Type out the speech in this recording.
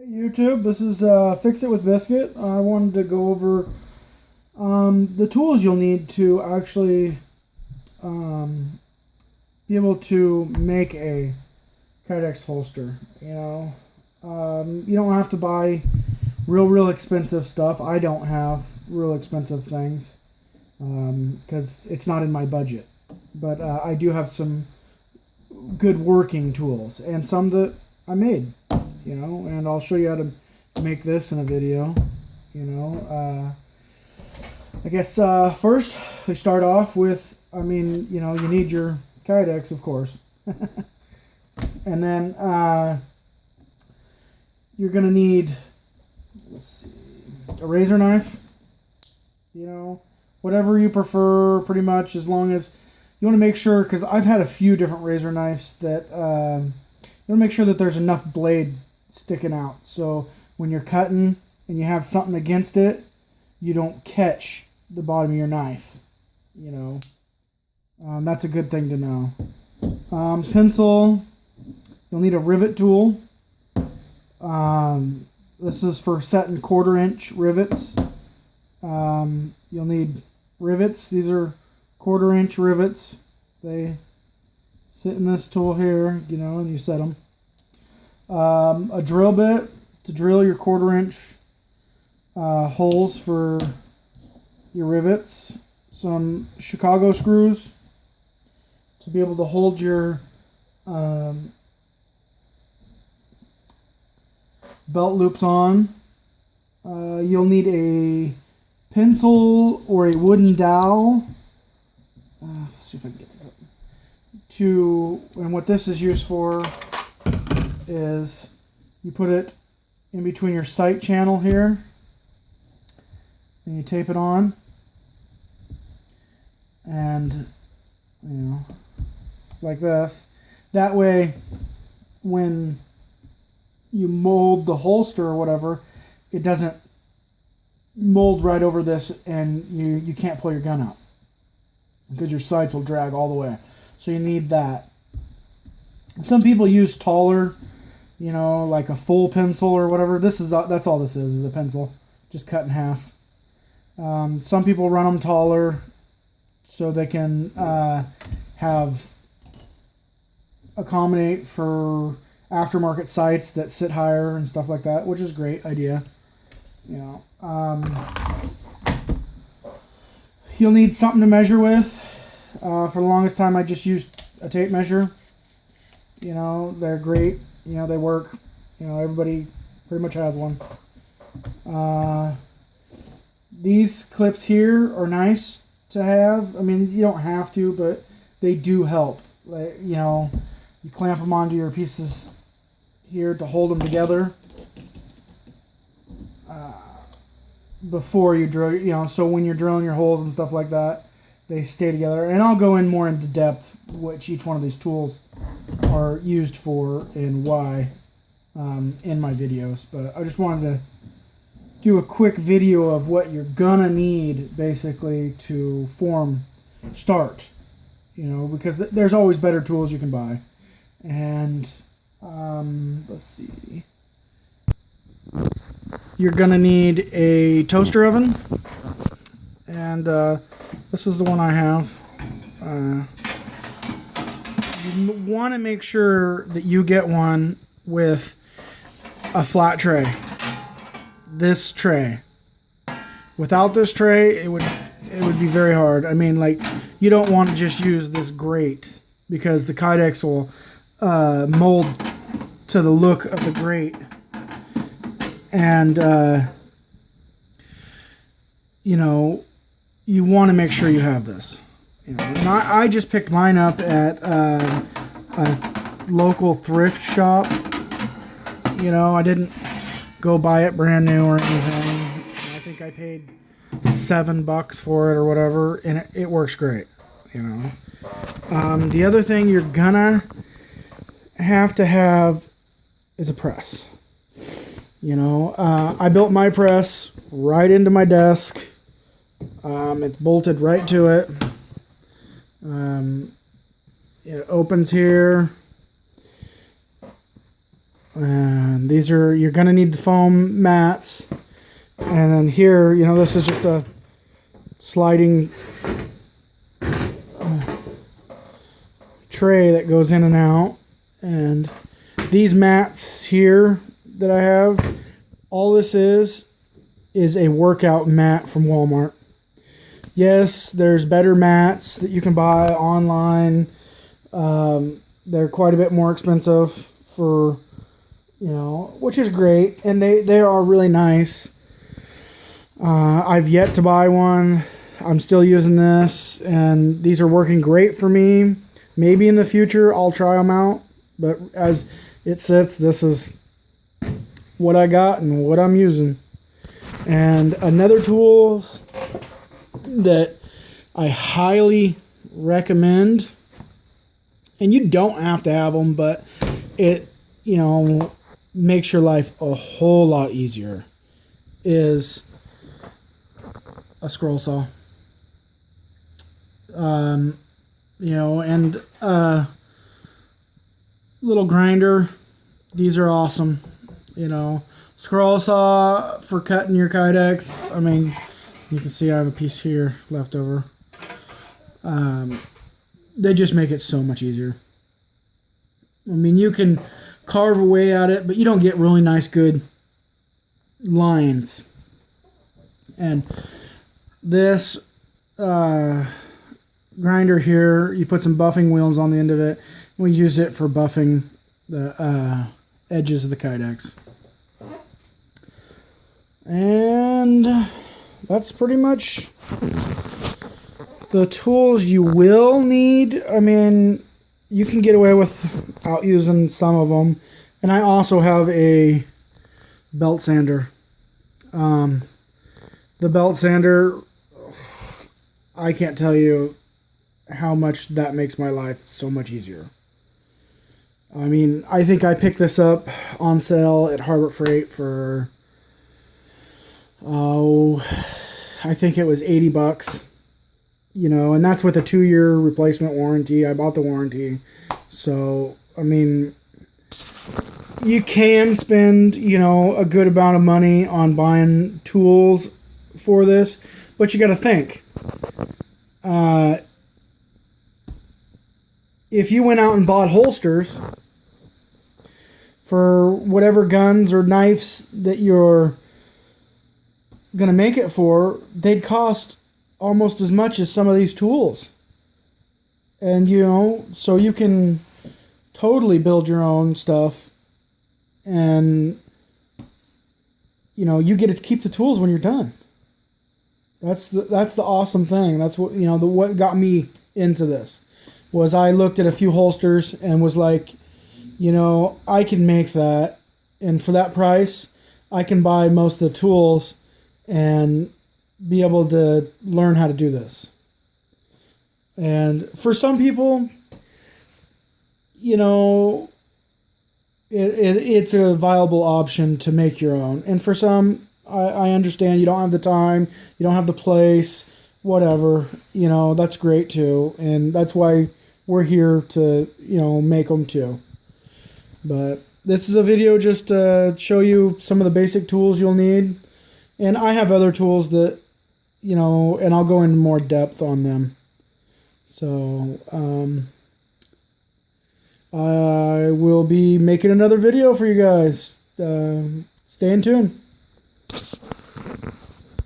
YouTube, this is Fix It with Biscuit. I wanted to go over the tools you'll need to actually be able to make a kydex holster. You don't have to buy real expensive stuff. I don't have real expensive things because it's not in my budget. But I do have some good working tools and some that I made. And I'll show you how to make this in a video. I guess first we start off with, you need your kydex, of course. And then you're gonna need, let's see, a razor knife. Whatever you prefer, pretty much, as long as you want to make sure, because I've had a few different razor knives that you want to make sure that there's enough blade sticking out, so when you're cutting and you have something against it, you don't catch the bottom of your knife. That's a good thing to know. Pencil, you'll need a rivet tool. This is for setting 1/4-inch rivets. You'll need rivets. These are 1/4-inch rivets. They sit in this tool here, and you set them. A drill bit to drill your 1/4-inch holes for your rivets. Some Chicago screws to be able to hold your belt loops on. You'll need a pencil or a wooden dowel. Let's see if I can get this up. And what this is used for is you put it in between your sight channel here, and you tape it on, and like this. That way, when you mold the holster or whatever, it doesn't mold right over this, and you can't pull your gun out because your sights will drag all the way. So you need that. Some people use taller, like a full pencil or whatever. That's all this is a pencil, just cut in half. Some people run them taller so they can accommodate for aftermarket sights that sit higher and stuff like that, which is a great idea. You'll need something to measure with. For the longest time, I just used a tape measure. They're great. They work. Everybody pretty much has one. These clips here are nice to have. You don't have to, but they do help. You clamp them onto your pieces here to hold them together before you drill. So when you're drilling your holes and stuff like that, they stay together. And I'll go in more into depth which each one of these tools are used for and why in my videos. But I just wanted to do a quick video of what you're gonna need basically to start. Because there's always better tools you can buy. And let's see. You're gonna need a toaster oven, and this is the one I have. You want to make sure that you get one with a flat tray. This tray. Without this tray, it would be very hard. You don't want to just use this grate, because the kydex will mold to the look of the grate. And you want to make sure you have this. I just picked mine up at a local thrift shop. I didn't go buy it brand new or anything. I think I paid $7 for it or whatever, and it works great. The other thing you're gonna have to have is a press. I built my press right into my desk. It's bolted right to it. It opens here. And these are, you're going to need the foam mats. And then here, you know, this is just a sliding tray that goes in and out. And these mats here that I have, all this is a workout mat from Walmart. Yes, there's better mats that you can buy online. They're quite a bit more expensive for, you know, which is great. And they are really nice. I've yet to buy one. I'm still using this, and these are working great for me. Maybe in the future I'll try them out, but as it sits, this is what I got and what I'm using. And another tool that I highly recommend, and you don't have to have them, but it, you know, makes your life a whole lot easier, is a scroll saw. You know, and little grinder. These are awesome. You know, scroll saw for cutting your kydex. I mean, you can see I have a piece here left over. They just make it so much easier. I mean, you can carve away at it, but you don't get really nice, good lines. And this grinder here, you put some buffing wheels on the end of it. We use it for buffing the edges of the kydex. And that's pretty much the tools you will need. I mean, you can get away without using some of them. And I also have a belt sander. The belt sander, I can't tell you how much that makes my life so much easier. I mean, I think I picked this up on sale at Harbor Freight for, I think it was $80. You know, and that's with a 2-year replacement warranty. I bought the warranty. So, I mean, you can spend, you know, a good amount of money on buying tools for this, but you got to think. If you went out and bought holsters for whatever guns or knives that you're going to make it for, they'd cost almost as much as some of these tools. And, you know, so you can totally build your own stuff, and, you know, you get to keep the tools when you're done. That's the awesome thing. That's what, you know, what got me into this was I looked at a few holsters and was like, you know, I can make that, and for that price, I can buy most of the tools and be able to learn how to do this. And for some people, you know, it's a viable option to make your own. And for some, I understand you don't have the time, you don't have the place, whatever, you know, that's great too. And that's why we're here to, you know, make them too. But this is a video just to show you some of the basic tools you'll need. And I have other tools that, you know, and I'll go into more depth on them. So, I will be making another video for you guys. Stay in tune.